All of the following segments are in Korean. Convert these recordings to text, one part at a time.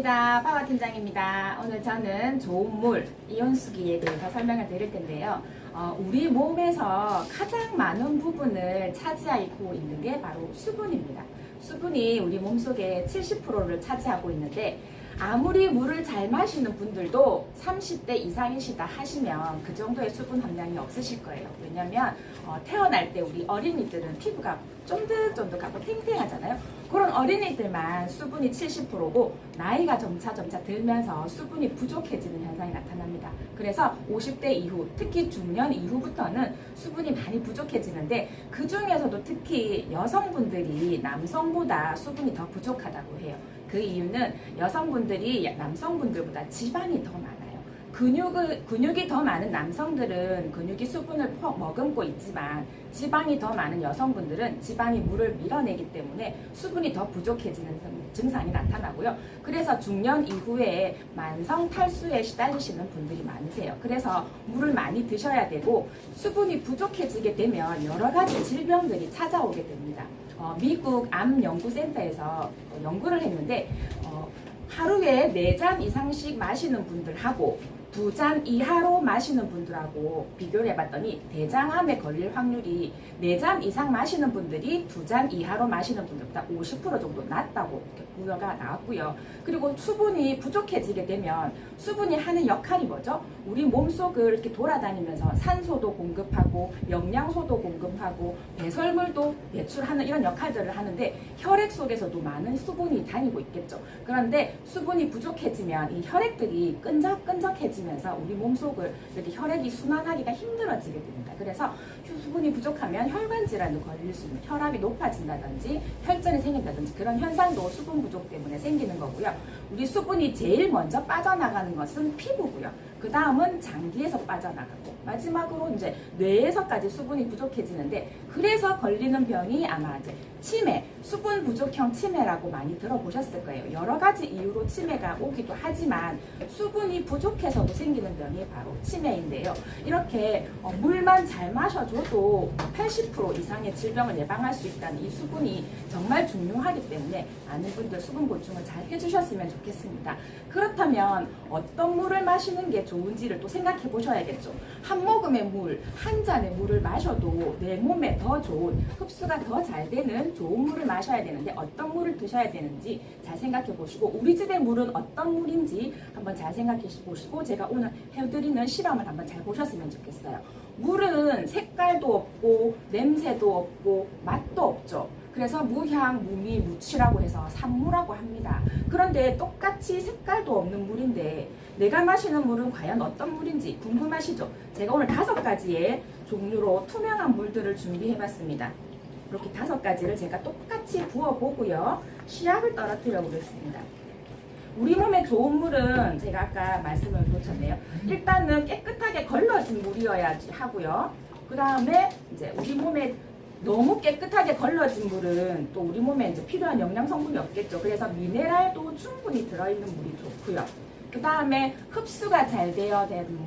반갑습니다. 파워 팀장입니다. 오늘 저는 좋은 물, 이온수기에 대해서 설명을 드릴 텐데요. 우리 몸에서 가장 많은 부분을 차지하고 있는 게 바로 수분입니다. 수분이 우리 몸속에 70%를 차지하고 있는데 아무리 물을 잘 마시는 분들도 30대 이상이시다 하시면 그 정도의 수분 함량이 없으실 거예요. 왜냐면 태어날 때 우리 어린이들은 피부가 쫀득쫀득하고 탱탱하잖아요. 그런 어린이들만 수분이 70%고 나이가 점차 들면서 수분이 부족해지는 현상이 나타납니다. 그래서 50대 이후, 특히 중년 이후부터는 수분이 많이 부족해지는데 그 중에서도 특히 여성분들이 남성보다 수분이 더 부족하다고 해요. 그 이유는 여성분들이 남성분들보다 지방이 더 많아요. 근육이 더 많은 남성들은 근육이 수분을 머금고 있지만 지방이 더 많은 여성분들은 지방이 물을 밀어내기 때문에 수분이 더 부족해지는 증상이 나타나고요. 그래서 중년 이후에 만성 탈수에 시달리시는 분들이 많으세요. 그래서 물을 많이 드셔야 되고 수분이 부족해지게 되면 여러 가지 질병들이 찾아오게 됩니다. 미국 암연구센터에서 연구를 했는데 하루에 4잔 이상씩 마시는 분들하고 2잔 이하로 마시는 분들하고 비교를 해봤더니 대장암에 걸릴 확률이 4잔 이상 마시는 분들이 2잔 이하로 마시는 분들보다 50% 정도 낮다고 우려가 나왔고요. 그리고 수분이 부족해지게 되면 수분이 하는 역할이 뭐죠? 우리 몸속을 이렇게 돌아다니면서 산소도 공급하고 영양소도 공급하고 배설물도 배출하는 이런 역할들을 하는데 혈액 속에서도 많은 수분이 다니고 있겠죠. 그런데 수분이 부족해지면 이 혈액들이 끈적끈적해지면서 우리 몸속을 이렇게 혈액이 순환하기가 힘들어지게 됩니다. 그래서 수분이 부족하면 혈관 질환도 걸릴 수 있는, 혈압이 높아진다든지 혈전이 생긴다든지 그런 현상도 수분 부족 때문에 생기는 거고요. 우리 수분이 제일 먼저 빠져나가는 것은 피부고요. 그 다음은 장기에서 빠져나가고 마지막으로 이제 뇌에서까지 수분이 부족해지는데 그래서 걸리는 병이 아마 이제 치매, 수분 부족형 치매라고 많이 들어보셨을 거예요. 여러 가지 이유로 치매가 오기도 하지만 수분이 부족해서도 생기는 병이 바로 치매인데요. 이렇게 물만 잘 마셔줘도 80% 이상의 질병을 예방할 수 있다는 이 수분이 정말 중요하기 때문에 많은 분들 수분 보충을 잘 해주셨으면 좋겠습니다. 그렇다면 어떤 물을 마시는 게 좋은지를 또 생각해 보셔야겠죠. 한 모금의 물, 한 잔의 물을 마셔도 내 몸에 더 좋은, 흡수가 더 잘 되는 좋은 물을 마셔야 되는데 어떤 물을 드셔야 되는지 잘 생각해 보시고 우리 집의 물은 어떤 물인지 한번 잘 생각해 보시고 제가 오늘 해드리는 실험을 한번 잘 보셨으면 좋겠어요. 물은 색깔도 없고 냄새도 없고 맛도 없죠. 그래서 무향, 무미, 무취라고 해서 산물이라고 합니다. 그런데 똑같이 색깔도 없는 물인데 내가 마시는 물은 과연 어떤 물인지 궁금하시죠? 제가 오늘 5가지의 종류로 투명한 물들을 준비해봤습니다. 이렇게 5가지를 제가 똑같이 부어보고요. 시약을 떨어뜨려 보겠습니다. 우리 몸에 좋은 물은 제가 아까 말씀을 놓쳤네요. 일단은 깨끗하게 걸러진 물이어야 하고요. 그 다음에 이제 우리 몸에 너무 깨끗하게 걸러진 물은 또 우리 몸에 이제 필요한 영양 성분이 없겠죠. 그래서 미네랄도 충분히 들어있는 물이 좋고요. 그 다음에 흡수가 잘 되어야 되는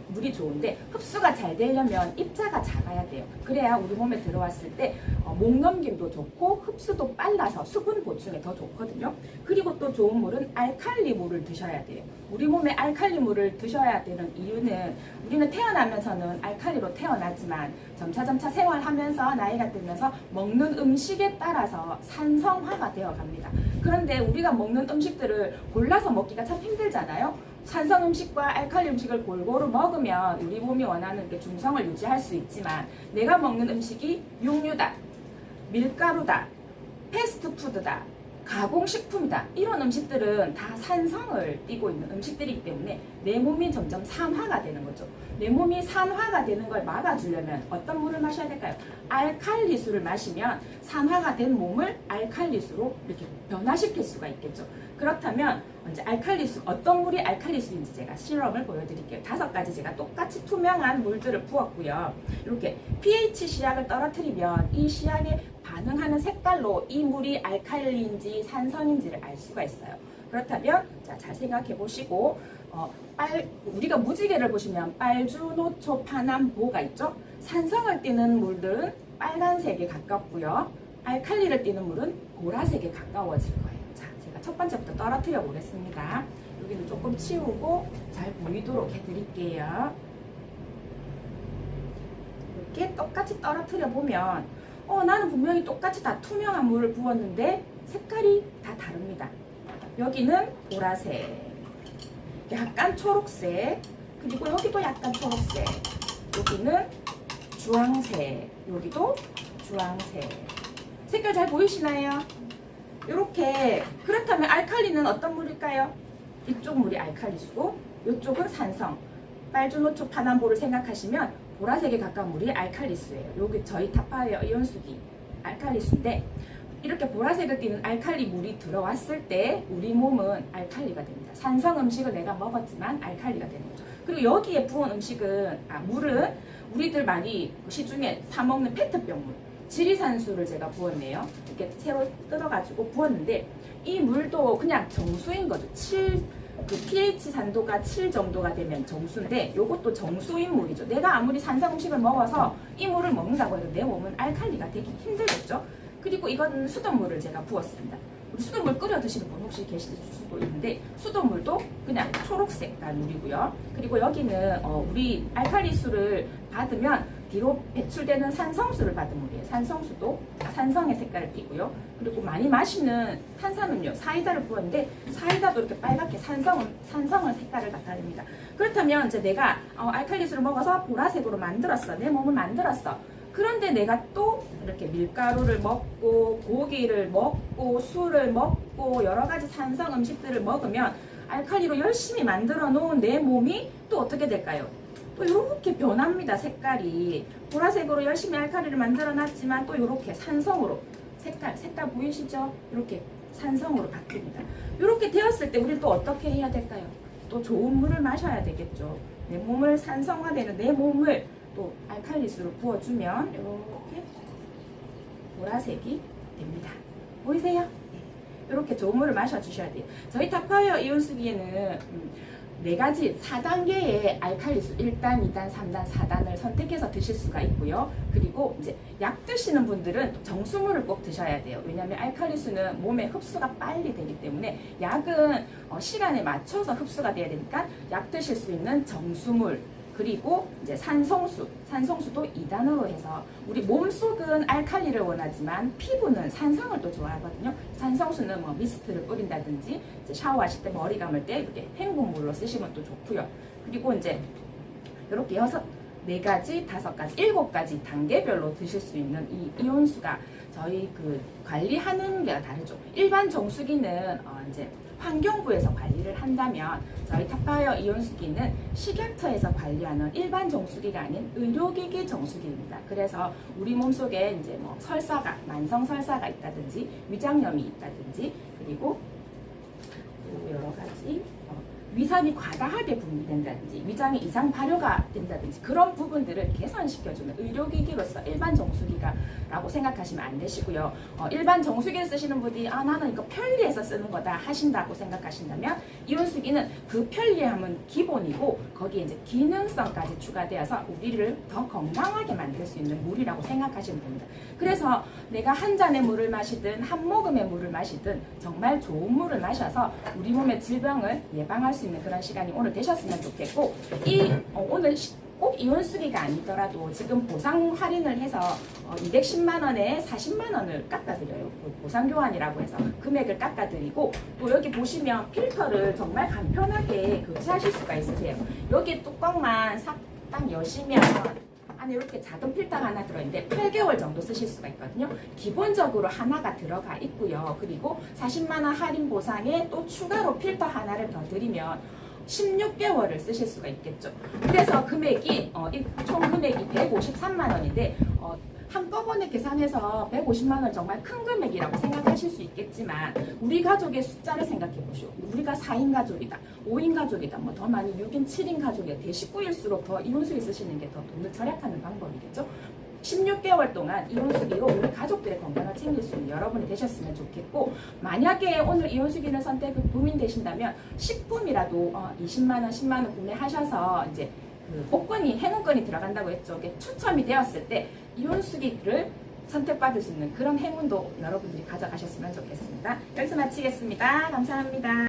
물이 좋은데 흡수가 잘 되려면 입자가 작아야 돼요. 그래야 우리 몸에 들어왔을 때 목넘김도 좋고 흡수도 빨라서 수분 보충에 더 좋거든요. 그리고 또 좋은 물은 알칼리 물을 드셔야 돼요. 우리 몸에 알칼리 물을 드셔야 되는 이유는 우리는 태어나면서는 알칼리로 태어나지만 점차 생활하면서 나이가 들면서 먹는 음식에 따라서 산성화가 되어 갑니다. 그런데 우리가 먹는 음식들을 골라서 먹기가 참 힘들잖아요. 산성 음식과 알칼리 음식을 골고루 먹으면 우리 몸이 원하는 게 중성을 유지할 수 있지만 내가 먹는 음식이 육류다, 밀가루다, 패스트푸드다, 가공식품이다. 이런 음식들은 다 산성을 띠고 있는 음식들이기 때문에 내 몸이 점점 산화가 되는 거죠. 내 몸이 산화가 되는 걸 막아주려면 어떤 물을 마셔야 될까요? 알칼리수를 마시면 산화가 된 몸을 알칼리수로 이렇게 변화시킬 수가 있겠죠. 그렇다면 이제 알칼리수, 어떤 물이 알칼리수인지 제가 실험을 보여드릴게요. 5가지 제가 똑같이 투명한 물들을 부었고요. 이렇게 pH 시약을 떨어뜨리면 이 시약에 반응하는 색깔로 이 물이 알칼리인지 산성인지를 알 수가 있어요. 그렇다면 잘 생각해 보시고 우리가 무지개를 보시면 빨주, 노초, 파남, 보가 있죠. 산성을 띠는 물들은 빨간색에 가깝고요. 알칼리를 띠는 물은 보라색에 가까워질 거예요. 자, 제가 첫 번째부터 떨어뜨려 보겠습니다. 여기는 조금 치우고 잘 보이도록 해드릴게요. 이렇게 똑같이 떨어뜨려 보면 나는 분명히 똑같이 다 투명한 물을 부었는데 색깔이 다 다릅니다. 여기는 보라색, 약간 초록색, 그리고 여기도 약간 초록색, 여기는 주황색, 여기도 주황색. 색깔 잘 보이시나요? 이렇게. 그렇다면 알칼리는 어떤 물일까요? 이쪽 물이 알칼리수고 이쪽은 산성, 빨주노초 파남보를 생각하시면 보라색에 가까운 물이 알칼리수예요. 여기 저희 타파웨어 이온수기 알칼리수인데, 이렇게 보라색을 띠는 알칼리 물이 들어왔을 때 우리 몸은 알칼리가 됩니다. 산성 음식을 내가 먹었지만 알칼리가 되는 거죠. 그리고 여기에 부은 음식은, 물은 우리들 많이 시중에 사 먹는 페트병 물, 지리산수를 제가 부었네요. 이렇게 새로 뜯어가지고 부었는데, 이 물도 그냥 정수인 거죠. pH 산도가 7 정도가 되면 정수인데, 이것도 정수인 물이죠. 내가 아무리 산성 음식을 먹어서 이 물을 먹는다고 해도 내 몸은 알칼리가 되기 힘들겠죠. 그리고 이건 수돗물을 제가 부었습니다. 우리 수돗물 끓여 드시는 분 혹시 계실 수도 있는데, 수돗물도 그냥 초록색깔 물이고요. 그리고 여기는 우리 알칼리수를 받으면 뒤로 배출되는 산성수를 받은 물이에요. 산성수도 산성의 색깔을 띠고요. 그리고 많이 마시는 탄산음료, 사이다를 부었는데, 사이다도 이렇게 빨갛게 산성의 색깔을 나타냅니다. 그렇다면 이제 내가 알칼리수를 먹어서 보라색으로 만들었어. 내 몸을 만들었어. 그런데 내가 또 이렇게 밀가루를 먹고 고기를 먹고 술을 먹고 여러 가지 산성 음식들을 먹으면 알칼리로 열심히 만들어 놓은 내 몸이 또 어떻게 될까요? 또 이렇게 변합니다. 색깔이 보라색으로 열심히 알칼리를 만들어 놨지만 또 이렇게 산성으로 색깔 보이시죠? 이렇게 산성으로 바뀝니다. 이렇게 되었을 때 우리는 또 어떻게 해야 될까요? 또 좋은 물을 마셔야 되겠죠. 내 몸을 산성화되는 내 몸을 또 알칼리수로 부어주면 이렇게 보라색이 됩니다. 보이세요? 이렇게 좋은 물을 마셔주셔야 돼요. 저희 타파웨어 이온수기에는 4가지 4단계의 알칼리수 1단, 2단, 3단, 4단을 선택해서 드실 수가 있고요. 그리고 이제 약 드시는 분들은 정수물을 꼭 드셔야 돼요. 왜냐하면 알칼리수는 몸에 흡수가 빨리 되기 때문에 약은 시간에 맞춰서 흡수가 돼야 되니까 약 드실 수 있는 정수물, 그리고 이제 산성수도 2단으로 해서, 우리 몸속은 알칼리를 원하지만 피부는 산성을 또 좋아하거든요. 산성수는 뭐 미스트를 뿌린다든지 이제 샤워하실 때, 머리 감을 때 이렇게 헹굼물로 쓰시면 또 좋고요. 그리고 이제 이렇게 4가지, 5가지, 7가지 단계별로 드실 수 있는 이 이온수가 저희 그 관리하는 게 다르죠. 일반 정수기는 이제 환경부에서 관리를 한다면, 저희 타파웨어 이온수기는 식약처에서 관리하는 일반 정수기가 아닌 의료기기 정수기입니다. 그래서 우리 몸속에 이제 뭐 설사가, 만성 설사가 있다든지 위장염이 있다든지, 그리고 여러 가지 위산이 과다하게 분비된다든지 위장에 이상 발효가 된다든지 그런 부분들을 개선시켜주는 의료기기로서 일반 정수기라고 생각하시면 안 되시고요. 일반 정수기를 쓰시는 분이 나는 이거 편리해서 쓰는 거다 하신다고 생각하신다면, 이온수기는 그 편리함은 기본이고 거기에 이제 기능성까지 추가되어서 우리를 더 건강하게 만들 수 있는 물이라고 생각하시면 됩니다. 그래서 내가 한 잔의 물을 마시든 한 모금의 물을 마시든 정말 좋은 물을 마셔서 우리 몸의 질병을 예방할 수 있는 그런 시간이 오늘 되셨으면 좋겠고, 오늘 꼭 이온수기가 아니더라도 지금 보상 할인을 해서 210만 원에 40만 원을 깎아드려요. 보상교환이라고 해서 금액을 깎아드리고, 또 여기 보시면 필터를 정말 간편하게 교체하실 수가 있으세요. 여기 뚜껑만 딱 여시면 안에 이렇게 작은 필터가 하나 들어있는데 8개월 정도 쓰실 수가 있거든요. 기본적으로 하나가 들어가 있고요. 그리고 40만 원 할인 보상에 또 추가로 필터 하나를 더 드리면 16개월을 쓰실 수가 있겠죠. 그래서 금액이 총 금액이 153만 원인데 한꺼번에 계산해서 150만 원 정말 큰 금액이라고 생각하실 수 있겠지만, 우리 가족의 숫자를 생각해 보시오. 우리가 4인 가족이다, 5인 가족이다, 뭐 더 많이 6인, 7인 가족이다, 대식구일수록 더 이온수기 쓰시는 게 더 돈을 절약하는 방법이겠죠. 16개월 동안 이온수기로 우리 가족들의 건강을 챙길 수 있는 여러분이 되셨으면 좋겠고, 만약에 오늘 이온수기를 선택을 고민되신다면 식품이라도 20만 원, 10만 원 구매하셔서 이제 그 복권이, 행운권이 들어간다고 했죠. 이게 추첨이 되었을 때 이온수기를 선택받을 수 있는 그런 행운도 여러분들이 가져가셨으면 좋겠습니다. 여기서 마치겠습니다. 감사합니다.